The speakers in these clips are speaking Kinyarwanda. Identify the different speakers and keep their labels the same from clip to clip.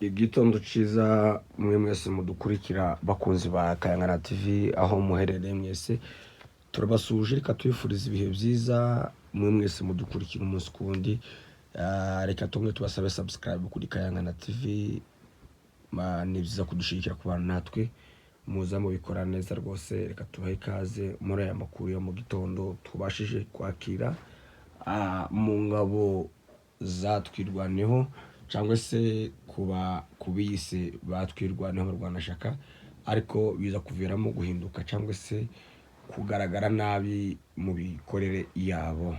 Speaker 1: Igitondo ciza mwe mwese mudukurikira bakunzi ba Kayangana TV aho muherereye mwese turabasuje reka twifuriza ibihe byiza mwe mwese mudukurikira umunsi kundi. Reka tumwe tubasabe subscribe kuri Kayangana TV, ni byiza kudushigikira ku bantu natwe muza mubikora neza rwose. Reka tubahe ikaze muri aya makuru yo mu gitondo tubashije kwakira mu ngabo zatwirwaneho cyangwa se kubiyise batwirwaneho mu Rwanashaka, ariko biza kuviramo guhinduka cyangwa se kugaragara nabi mu bikorere yabo.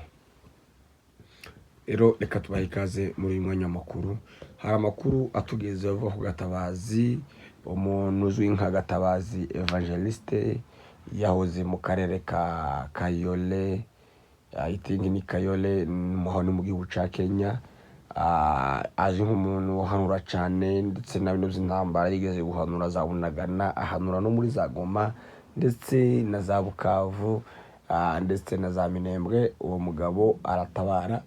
Speaker 1: Rero reka tubahe ikaze muri uyu mwanya w'amakuru. Hari amakuru atugezeho avuga ku Gatabazi, umuntu uzwi nka Gatabazi Evangeliste yahoze mu karere ka Kayole, I think ni Kayole mu gihugu ca Kenya. Aje nk'umuntu uhanura cyane ndetse na bino by'intambara yigeze guhanura za Bunagana, ahanura no muri za Goma ndetse na za Bukavu ndetse na za Minembwe. Uwo mugabo aratabara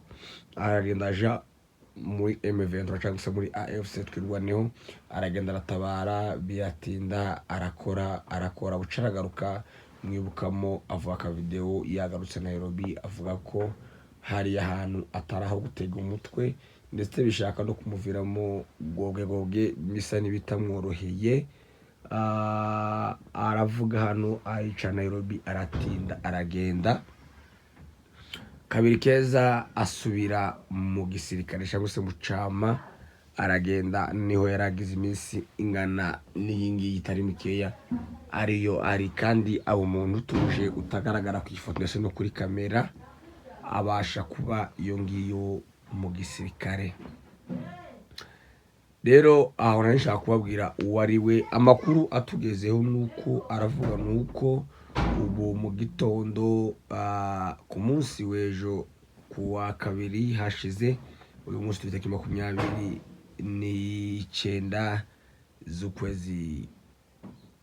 Speaker 1: aragenda aja muri M23 cyangwa se muri AFC twirwaneho, aragenda aratabara biratinda arakora bucaragaruka. Mwibukamo avuga ka video yagarutse Nairobi avuga ko hari ahantu ataraho gutega umutwe ndetse bishaka no kumuviramo gobwe bisa n'ibitamworoheye. Aravuga hano ayica Nairobi, aratinda aragenda. Kabiri keza asubira mu gisirikare cyangwa se mu cama, aragenda niho yaragize iminsi ingana n'iyingiyi itari mikeya. Ariyo ari kandi abo muntu tuje utagaragara ku ifoto ndetse no kuri kamera, abasha kuba iyo ngiyo mu gisirikare. Rero aho nashaka kubabwira uwo ari we. Amakuru atugezeho nuko aravuga nuko ubu mu gitondo ku munsi w'ejo kuwa kabiri hashize, uyu munsi turi 29 z'ukwezi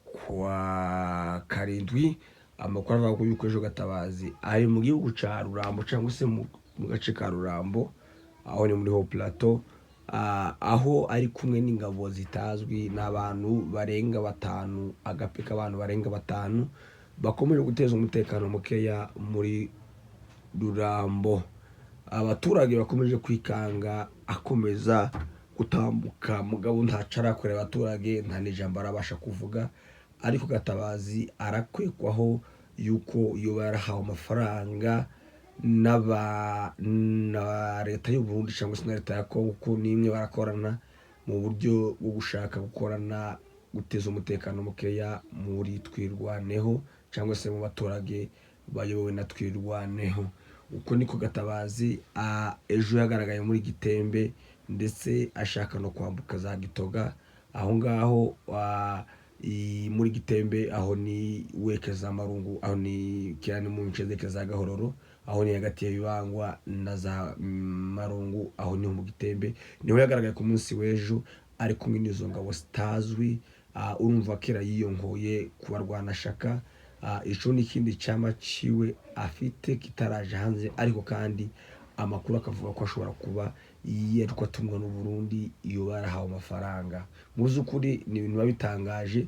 Speaker 1: kwa karindwi. Amakuru avuga ko yuko ejo Gatabazi ari mu gihugu ca Rurambo cyangwa se mu gace ka Rurambo, aho ni muri Haut Plateau, aho ari kumwe n'ingabo zitazwi n'abantu barenga 5, agape k'abantu barenga 5 bakomeje guteza umutekano mukeya muri Rurambo. Abaturage bakomeje kwikanga, akomeza gutambuka mugabo ntacarakorera abaturage, nta n'ijambo arabasha kuvuga. Ariko Gatabazi arakwekwaho yuko yoba yarahawe amafaranga na leta y'u Burundi cyangwa se na leta ya Kongo, ko nimwe barakorana mu buryo bwo gushaka gukorana guteza umutekano mukeya muri twirwaneho cyangwa se mu baturage bayobowe na twirwaneho. Uko niko Gatabazi ejo yagaragaye muri Gitembe ndetse ashaka no kwambuka za Gitoga. Aho ngaho muri Gitembe aho ni wekeza Marungu, aho ni kirani mu nce za Gahororo, aho ni hagati ya Bibangwa na za Marungu, aho ni mu Gitembe. Niho yagaragaye ku munsi w'ejo ari kumwe n'izo ngabo zitazwi. Urumva kera yiyongoye ku Barwanashaka. Ico ni ikindi cyama ciwe afite kitaraje hanze, ariko kandi amakuru akavuga ko ashobora kuba yerwa tumwa n'u Burundi iyo barahawe amafaranga. Mu by'ukuri ni ibintu bitangaje,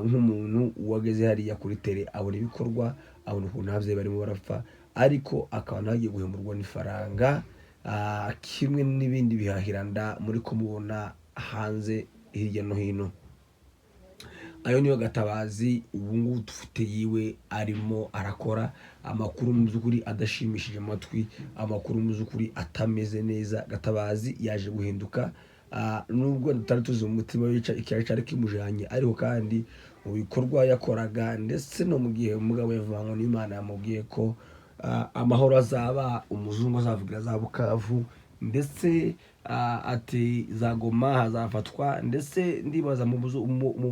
Speaker 1: nk'umuntu wageze hariya kuri tele abona ibikorwa, abona ukuntu abavyeyi barimo barapfa, ariko akaba nagiye guhemurwa n'ifaranga, kimwe n'ibindi bihahiranda muri ko mubona hanze hirya no hino. Ayo niyo Gatabazi ubu ngubu dufite yiwe arimo arakora. Amakuru mu by'ukuri adashimishije amatwi, amakuru mu by'ukuri atameze neza. Gatabazi yaje guhinduka, nubwo tutari tuzi mu mutima wica icyari kimujanye, ariko kandi mu bikorwa yakoraga ndetse no mu gihe umugabo yavanywe n'Imana yamubwiye ko amahoro azaba, umuzungu azavugira za Bukavu ndetse ati za Goma hazafatwa, ndetse ndibaza mu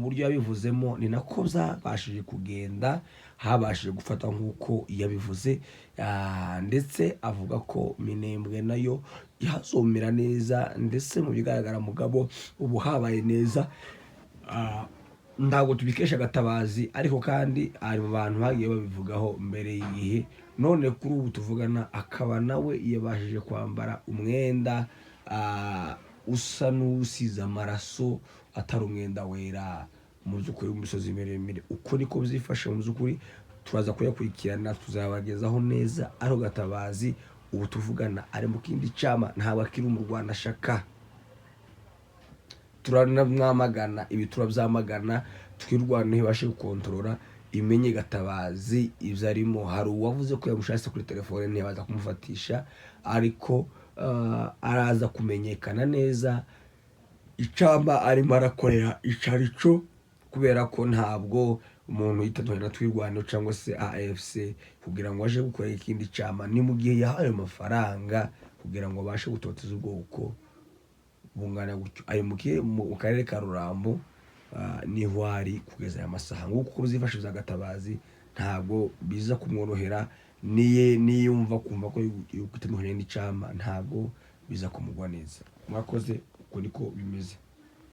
Speaker 1: buryo yabivuzemo ni nako zabashije kugenda, habashije gufata nk'uko yabivuze. Ndetse avuga ko Minembwe nayo ihazomera neza, ndetse mu bigaragara mugabo ubu habaye neza. Ntabwo tubikesha Gatabazi, ariko kandi ari mu bantu bagiye babivugaho mbere y'igihe. None kuri ubu tuvugana akaba nawe yabashije kwambara umwenda usa n'usize amaraso atari umwenda wera mu by'ukuri w'imisozi miremire. Uko niko byifashe mu by'ukuri, turaza kuyakurikirana tuzabagezaho neza. Ariho Gatabazi ubu tuvugana ari mu kindi cyama, ntabwo akiri mu Rwanda shaka. Turanamwamagana, ibi turabyamagana, twirwana ntibashe gukontorora, imenye Gatabazi ibyo arimo. Hari uwavuze ko yamushatse kuri telefone ntibaza kumufatisha, ariko araza kumenyekana neza icamba arimo arakorera icarico, kubera ko ntabwo umuntu yitandukanye na Twirwaneho cyangwa se AFC kugira ngo aje gukorera ikindi cama. Ni mu gihe yahaye amafaranga kugira ngo abashe gutoteza ubwoko bungana gutyo. Ari mu karere ka Rurambo, niho ari kugeza aya masaha. Nguko bizifasha bya Gatabazi, ntabwo biza kumworohera. Niyumva kumva ko yitandukanye n'icama, ntabwo biza kumugwa neza. Mwakoze, uko niko bimeze.